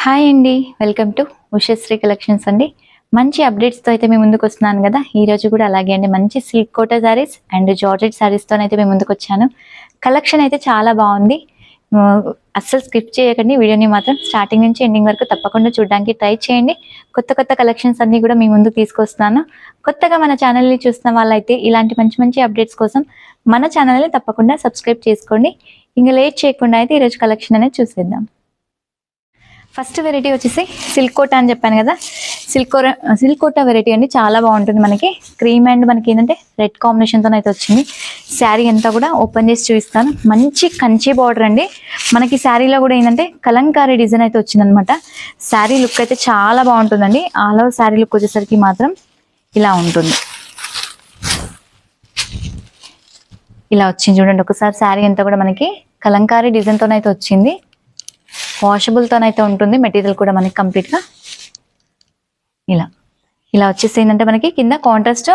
Hi అండి, welcome to Ushasri collections అండి. మంచి అప్డేట్స్తో అయితే మేము ముందుకు వస్తున్నాను కదా. ఈరోజు కూడా అలాగే అండి, మంచి silk Kota saris and georgette శారీస్తో అయితే మేము ముందుకు వచ్చాను. కలెక్షన్ అయితే చాలా బాగుంది. అస్సలు స్కిప్ చేయకండి, వీడియోని మాత్రం స్టార్టింగ్ నుంచి ఎండింగ్ వరకు తప్పకుండా చూడడానికి ట్రై చేయండి. కొత్త కొత్త కలెక్షన్స్ అన్నీ కూడా మీ ముందుకు తీసుకొస్తున్నాను. కొత్తగా మన ఛానల్ని చూస్తున్న వాళ్ళైతే ఇలాంటి మంచి మంచి అప్డేట్స్ కోసం మన ఛానల్ని తప్పకుండా సబ్స్క్రైబ్ చేసుకోండి. ఇంకా లేట్ చేయకుండా అయితే ఈరోజు కలెక్షన్ అనేది చూసేద్దాం. ఫస్ట్ వెరైటీ వచ్చేసి సిల్క్ కోటా అని చెప్పాను కదా. సిల్క్ కోటా వెరైటీ అండి, చాలా బాగుంటుంది. మనకి క్రీమ్ అండ్ మనకి ఏంటంటే రెడ్ కాంబినేషన్తో అయితే వచ్చింది. శారీ అంతా కూడా ఓపెన్ చేసి చూపిస్తాను. మంచి కంచి బార్డర్ అండి. మనకి శారీలో కూడా ఏంటంటే కలంకారీ డిజైన్ అయితే వచ్చిందనమాట. శారీ లుక్ అయితే చాలా బాగుంటుందండి. ఆల్ ఓవర్ శారీ లుక్ వచ్చేసరికి మాత్రం ఇలా ఉంటుంది. ఇలా వచ్చింది చూడండి ఒకసారి. శారీ అంతా కూడా మనకి కలంకారీ డిజైన్తో అయితే వచ్చింది. వాషబుల్తోనైతే ఉంటుంది. మెటీరియల్ కూడా మనకి కంప్లీట్గా ఇలా వచ్చేసి ఏంటంటే మనకి కింద కాంట్రాస్ట్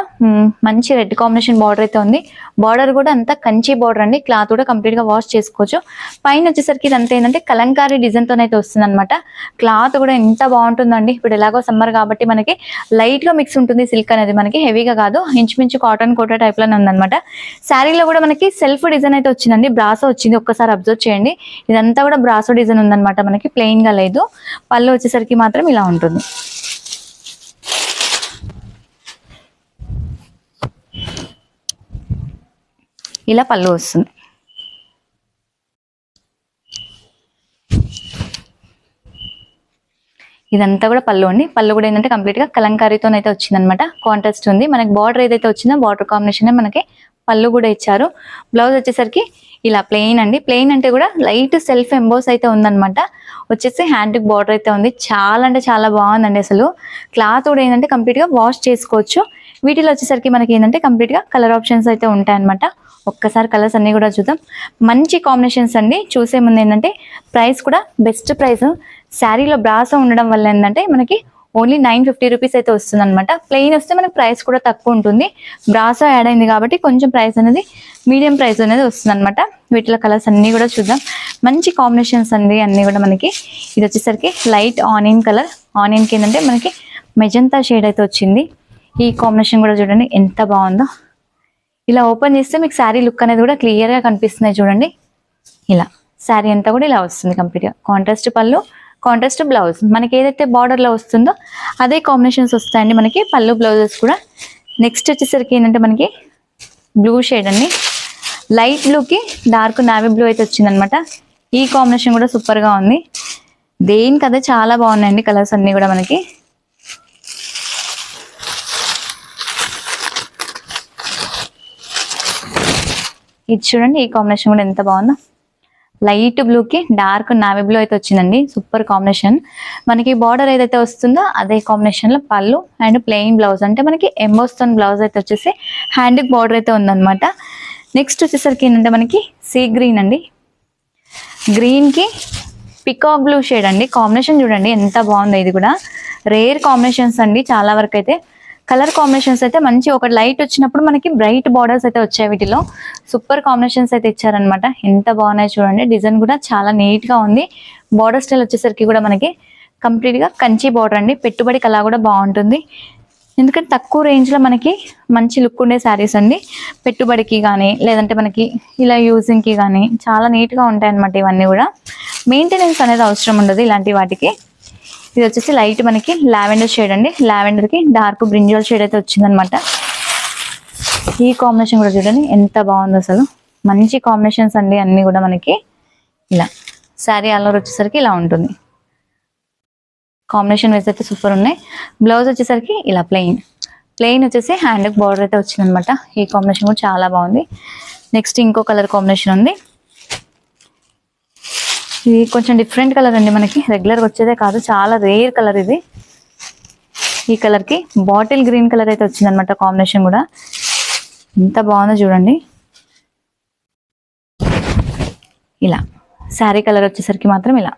మంచి రెడ్ కాంబినేషన్ బార్డర్ అయితే ఉంది. బార్డర్ కూడా అంతా కంచి బార్డర్ అండి. క్లాత్ కూడా కంప్లీట్గా వాష్ చేసుకోవచ్చు. పైన వచ్చేసరికి ఇదంతా ఏంటంటే కలంకారీ డిజైన్తో అయితే వస్తుంది అనమాట. క్లాత్ కూడా ఎంత బాగుంటుందండి. ఇప్పుడు ఎలాగో సమ్మర్ కాబట్టి మనకి లైట్గా మిక్స్ ఉంటుంది. సిల్క్ అనేది మనకి హెవీగా కాదు, ఇంచుమించు కాటన్ కోటా టైప్లోనే ఉందన్నమాట. శారీలో కూడా మనకి సెల్ఫ్ డిజైన్ అయితే వచ్చిందండి. బ్రాసో వచ్చింది, ఒక్కసారి అబ్జర్వ్ చేయండి. ఇదంతా కూడా బ్రాసో డిజైన్ ఉందన్నమాట. మనకి ప్లెయిన్గా లేదు. పళ్ళు వచ్చేసరికి మాత్రం ఇలా ఉంటుంది. ఇలా పళ్ళు వస్తుంది. ఇదంతా కూడా పళ్ళు అండి. పళ్ళు కూడా ఏంటంటే కంప్లీట్గా కలంకారీతో అయితే వచ్చిందనమాట. కాంట్రాస్ట్ ఉంది. మనకి బార్డర్ ఏదైతే వచ్చిందో బార్డర్ కాంబినేషన్ మనకి పళ్ళు కూడా ఇచ్చారు. బ్లౌజ్ వచ్చేసరికి ఇలా ప్లెయిన్ అండి. ప్లెయిన్ అంటే కూడా లైట్ సెల్ఫ్ ఎంబోస్ అయితే ఉందన్నమాట. వచ్చేసి హ్యాండ్కి బార్డర్ అయితే ఉంది. చాలా అంటే చాలా బాగుందండి. అసలు క్లాత్ కూడా ఏంటంటే కంప్లీట్గా వాష్ చేసుకోవచ్చు. వీటిలో వచ్చేసరికి మనకి ఏంటంటే కంప్లీట్గా కలర్ ఆప్షన్స్ అయితే ఉంటాయన్నమాట. ఒక్కసారి కలర్స్ అన్నీ కూడా చూద్దాం. మంచి కాంబినేషన్స్ అండి. చూసే ముందు ఏంటంటే ప్రైస్ కూడా బెస్ట్ ప్రైస్. శారీలో బ్రాసో ఉండడం వల్ల ఏంటంటే మనకి ఓన్లీ 950 రూపీస్ అయితే వస్తుంది అనమాట. ప్లెయిన్ వస్తే మనకి ప్రైస్ కూడా తక్కువ ఉంటుంది. బ్రాసో యాడ్ అయింది కాబట్టి కొంచెం ప్రైస్ అనేది మీడియం ప్రైస్ అనేది వస్తుంది అనమాట. వీటిలో కలర్స్ అన్నీ కూడా చూద్దాం. మంచి కాంబినేషన్స్ అండి అన్నీ కూడా మనకి. ఇది వచ్చేసరికి లైట్ ఆనియన్ కలర్. ఆనియన్కి ఏంటంటే మనకి మెజంతా షేడ్ అయితే వచ్చింది. ఈ కాంబినేషన్ కూడా చూడండి ఎంత బాగుందో. ఇలా ఓపెన్ చేస్తే మీకు శారీ లుక్ అనేది కూడా క్లియర్గా కనిపిస్తున్నాయి చూడండి. ఇలా శారీ అంతా కూడా ఇలా వస్తుంది కంప్లీట్గా. కాంట్రాస్ట్ పళ్ళు, కాంట్రాస్ట్ బ్లౌజ్. మనకి ఏదైతే బార్డర్లో వస్తుందో అదే కాంబినేషన్స్ వస్తాయండి మనకి పళ్ళు బ్లౌజెస్ కూడా. నెక్స్ట్ వచ్చేసరికి ఏంటంటే మనకి బ్లూ షేడ్ అండి. లైట్ బ్లూకి డార్క్ నావీ బ్లూ అయితే వచ్చిందనమాట. ఈ కాంబినేషన్ కూడా సూపర్గా ఉంది. దేనికదే చాలా బాగున్నాయండి కలర్స్ అన్నీ కూడా మనకి. ఇది చూడండి, ఈ కాంబినేషన్ కూడా ఎంత బాగుందో. లైట్ బ్లూకి డార్క్ నావీ బ్లూ అయితే వచ్చిందండి. Super combination. మనకి బార్డర్ ఏదైతే వస్తుందో అదే కాంబినేషన్లో పళ్ళు అండ్ ప్లెయిన్ బ్లౌజ్. అంటే మనకి ఎంబోస్టోన్ బ్లౌజ్ అయితే వచ్చేసి హ్యాండ్కి బార్డర్ అయితే ఉందన్నమాట. నెక్స్ట్ వచ్చేసరికి ఏంటంటే మనకి సీ గ్రీన్ అండి. గ్రీన్కి పికాక్ బ్లూ షేడ్ అండి. కాంబినేషన్ చూడండి ఎంత బాగుందో. ఇది కూడా రేర్ కాంబినేషన్స్ అండి. చాలా వరకు అయితే కలర్ కాంబినేషన్స్ అయితే మంచి ఒక లైట్ వచ్చినప్పుడు మనకి బ్రైట్ బార్డర్స్ అయితే వచ్చాయి. వీటిలో సూపర్ కాంబినేషన్స్ అయితే ఇచ్చారనమాట. ఎంత బాగున్నాయి చూడండి. డిజైన్ కూడా చాలా నీట్గా ఉంది. బార్డర్ స్టైల్ వచ్చేసరికి కూడా మనకి కంప్లీట్గా కంచి బార్డర్ అండి. పెట్టుబడికి అలా కూడా బాగుంటుంది. ఎందుకంటే తక్కువ రేంజ్లో మనకి మంచి లుక్ ఉండే శారీస్ అండి. పెట్టుబడికి కానీ లేదంటే మనకి ఇలా యూజింగ్కి కానీ చాలా నీట్గా ఉంటాయి అన్నమాట. ఇవన్నీ కూడా మెయింటెనెన్స్ అనేది అవసరం ఉండదు ఇలాంటి వాటికి. ఇది వచ్చేసి లైట్ మనకి లావెండర్ షేడ్ అండి. లావెండర్కి డార్క్ బ్రింజల్ షేడ్ అయితే వచ్చిందనమాట. ఈ కాంబినేషన్ కూడా చూడండి ఎంత బాగుందో. అసలు మంచి కాంబినేషన్స్ అండి అన్నీ కూడా మనకి. ఇలా శారీ అల్లర్ వచ్చేసరికి ఇలా ఉంటుంది. కాంబినేషన్ వేసి అయితే సూపర్ ఉన్నాయి. బ్లౌజ్ వచ్చేసరికి ఇలా ప్లెయిన్ వచ్చేసి హ్యాండ్కి బార్డర్ అయితే వచ్చిందనమాట. ఈ కాంబినేషన్ కూడా చాలా బాగుంది. నెక్స్ట్ ఇంకో కలర్ కాంబినేషన్ ఉంది. ఇది కొంచెం డిఫరెంట్ కలర్ అండి. మనకి రెగ్యులర్గా వచ్చేదే కాదు, చాలా రేర్ కలర్ ఇది. ఈ కలర్కి బాటిల్ గ్రీన్ కలర్ అయితే వచ్చిందనమాట. కాంబినేషన్ కూడా ఎంత బాగుందో చూడండి. ఇలా శారీ కలర్ వచ్చేసరికి మాత్రం ఇలా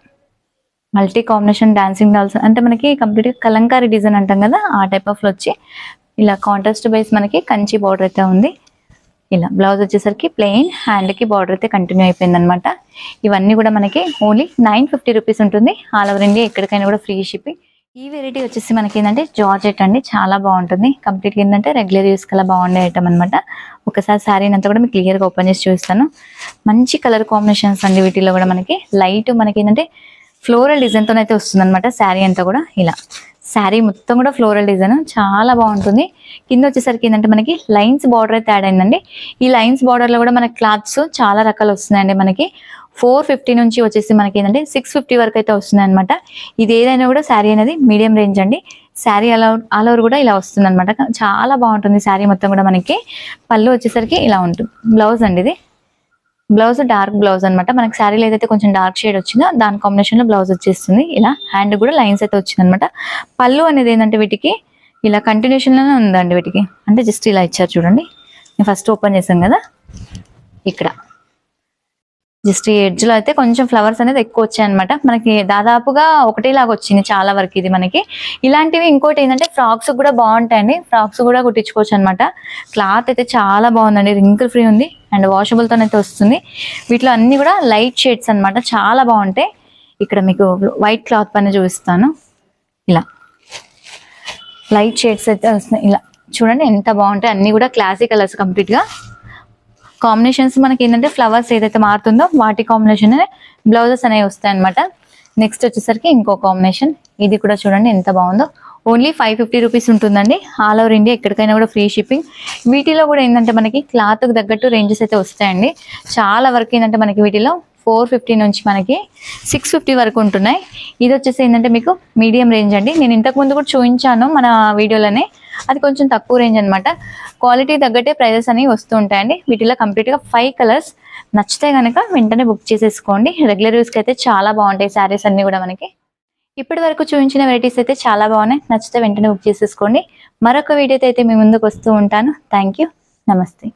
మల్టీ కాంబినేషన్ డాన్సింగ్ డాల్స్ అంటే మనకి కంప్లీట్గా కలంకారీ డిజైన్ అంటాం కదా, ఆ టైప్ ఆఫ్లో వచ్చి ఇలా కాంట్రాస్ట్ బేస్ మనకి కంచి బార్డర్ అయితే ఉంది. ఇలా బ్లౌజ్ వచ్చేసరికి ప్లెయిన్, హ్యాండ్కి బార్డర్ అయితే కంటిన్యూ అయిపోయింది అనమాట. ఇవన్నీ కూడా మనకి ఓన్లీ 950 రూపీస్ ఉంటుంది. ఆల్ ఓవర్ ఇండియా ఎక్కడికైనా కూడా ఫ్రీ షిప్పింగ్. ఈ వెరైటీ వచ్చేసి మనకి ఏంటంటే జార్జెట్ అండి, చాలా బాగుంటుంది. కంప్లీట్గా ఏంటంటే రెగ్యులర్ యూస్ కల్లా బాగుండే ఐటమ్ అనమాట. ఒకసారి శారీని అంతా కూడా మీకు క్లియర్గా ఓపెన్ చేసి చూస్తాను. మంచి కలర్ కాంబినేషన్స్ అండి. వీటిలో కూడా మనకి లైట్ మనకి ఏంటంటే ఫ్లోరల్ డిజైన్తో అయితే వస్తుంది అనమాట. శారీ అంతా కూడా ఇలా, శారీ మొత్తం కూడా ఫ్లోరల్ డిజైన్ చాలా బాగుంటుంది. కింద వచ్చేసరికి ఏంటంటే మనకి లైన్స్ బార్డర్ అయితే యాడ్ అయిందండి. ఈ లైన్స్ బార్డర్లో కూడా మనకి క్లాత్స్ చాలా రకాలు వస్తున్నాయండి. మనకి 450 నుంచి వచ్చేసి మనకి ఏంటంటే 650 వరకు అయితే వస్తున్నాయి అనమాట. ఇది ఏదైనా కూడా శారీ అనేది మీడియం రేంజ్ అండి. శారీ ఆల్ ఓవర్ కూడా ఇలా వస్తుంది అనమాట. చాలా బాగుంటుంది శారీ మొత్తం కూడా. మనకి పళ్ళు వచ్చేసరికి ఇలా ఉంటుంది. బ్లౌజ్ అండి, ఇది బ్లౌజ్ డార్క్ బ్లౌజ్ అనమాట. మనకి శారీలో ఏదైతే కొంచెం డార్క్ షేడ్ వచ్చిందో దాని కాంబినేషన్ లో బ్లౌజ్ వచ్చేస్తుంది. ఇలా హ్యాండ్ కూడా లైన్స్ అయితే వచ్చింది అనమాట. పళ్ళు అనేది ఏంటంటే వీటికి ఇలా కంటిన్యూషన్ లోనే ఉందండి. వీటికి అంటే జస్ట్ ఇలా ఇచ్చారు చూడండి. నేను ఫస్ట్ ఓపెన్ చేశాను కదా, ఇక్కడ జస్ట్ ఈ ఎడ్జ్ లో అయితే కొంచెం ఫ్లవర్స్ అనేది ఎక్కువ వచ్చాయి అనమాట. మనకి దాదాపుగా ఒకటేలాగా వచ్చింది చాలా వరకు ఇది మనకి. ఇలాంటివి ఇంకోటి ఏంటంటే ఫ్రాక్స్ కూడా బాగుంటాయండి. ఫ్రాక్స్ కూడా కుట్టించుకోవచ్చు అనమాట. క్లాత్ అయితే చాలా బాగుందండి, రింకిల్ ఫ్రీ ఉంది అండ్ వాషబుల్ తోనైతే వస్తుంది. వీటిలో అన్ని కూడా లైట్ షేడ్స్ అనమాట, చాలా బాగుంటాయి. ఇక్కడ మీకు వైట్ క్లాత్ పైన చూపిస్తాను. ఇలా లైట్ షేడ్స్ అయితే వస్తున్నాయి. ఇలా చూడండి ఎంత బాగుంటాయి. అన్ని కూడా క్లాసిక్ కలర్స్. కంప్లీట్ గా కాంబినేషన్స్ మనకి ఏంటంటే ఫ్లవర్స్ ఏదైతే మారుతుందో వాటి కాంబినేషన్ బ్లౌజెస్ అనేవి వస్తాయి అనమాట. నెక్స్ట్ వచ్చేసరికి ఇంకో కాంబినేషన్. ఇది కూడా చూడండి ఎంత బాగుందో. ఓన్లీ 550 రూపీస్ ఉంటుందండి. ఆల్ ఓవర్ ఇండియా ఎక్కడికైనా కూడా ఫ్రీ షిప్పింగ్. వీటిలో కూడా ఏంటంటే మనకి క్లాత్కి తగ్గట్టు రేంజెస్ అయితే వస్తాయండి. చాలా వరకు ఏంటంటే మనకి వీటిలో 450 నుంచి మనకి 650 వరకు ఉంటున్నాయి. ఇది వచ్చేసి ఏంటంటే మీకు మీడియం రేంజ్ అండి. నేను ఇంతకు ముందు కూడా చూపించాను మన వీడియోలోనే, అది కొంచెం తక్కువ రేంజ్ అనమాట. క్వాలిటీ తగ్గట్టే ప్రైజెస్ అనేవి వస్తూ ఉంటాయండి. వీటిలో కంప్లీట్గా 5 కలర్స్. నచ్చితే కనుక వెంటనే బుక్ చేసేసుకోండి. రెగ్యులర్ యూస్కి అయితే చాలా బాగుంటాయి శారీస్ అన్ని కూడా మనకి. ఇప్పటి వరకు చూపించిన వెరైటీస్ అయితే చాలా బాగున్నాయి. నచ్చితే వెంటనే బుక్ చేసేసుకోండి. మరొక వీడియోతో అయితే మీ ముందుకు వస్తూ ఉంటాను. Thank you. నమస్తే.